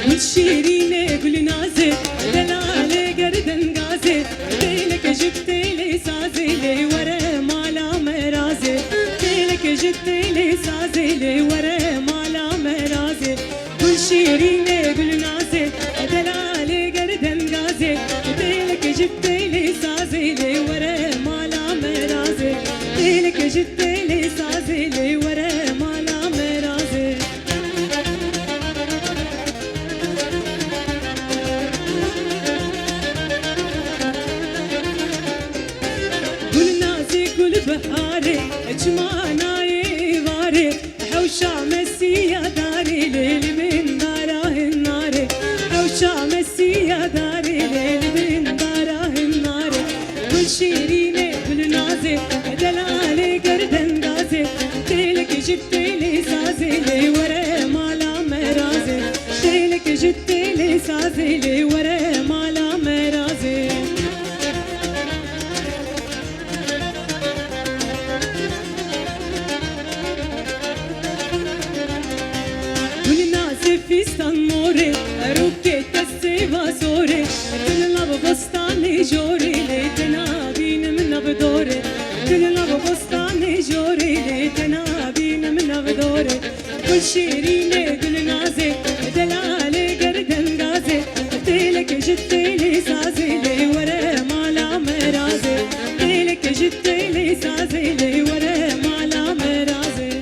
والشيرين قول نازل دلالي قردن غازي تيلك جبت لي سازي لي ورا مالا مرازي تيلك جبت لي سازي لي ورا مالا مرازي والشيرين قول نازل دلالي قردن غازي تيلك جبت لي سازي لي ورا مالا مرازي تيلك جبت لي سازي لي ورا مالا مرازي بحاري اجمعنا يواري حوشا مسيا داري ليل من داره النار حوشا مسيا داري ليل من داره النار والشيرين بالنازي دلالي قردن غازي تيلك جبت لي سازي لي ورا مالا مرازي تيلك جبت لي سازي لي ورا مالا مرازي فيستان موري روكيت السيفا سوري تلنا ببستاني جوري ليتنا بين من بدوري تلنا ببستاني جوري ليتنا بين من بدوري كل شيرين قل نازي دلالي قردن غازي تيلك جبت لي سازي لي ورا مالا مرازي تيلك جبت لي سازي لي ورا مالا مرازي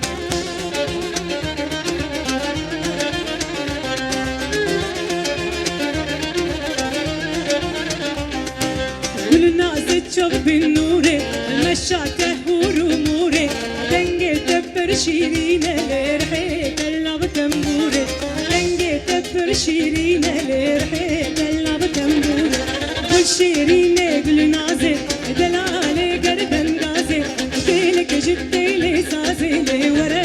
شوف بالنوري مشاته ورموري دنجي تبر شيرينه لرحيت اللعب تنبوري دنجي تبر شيرينه لرحيت اللعب تنبوري والشيرينه قل نازي دلالي قردن غازي تيلك جبت لي سازي لي ورا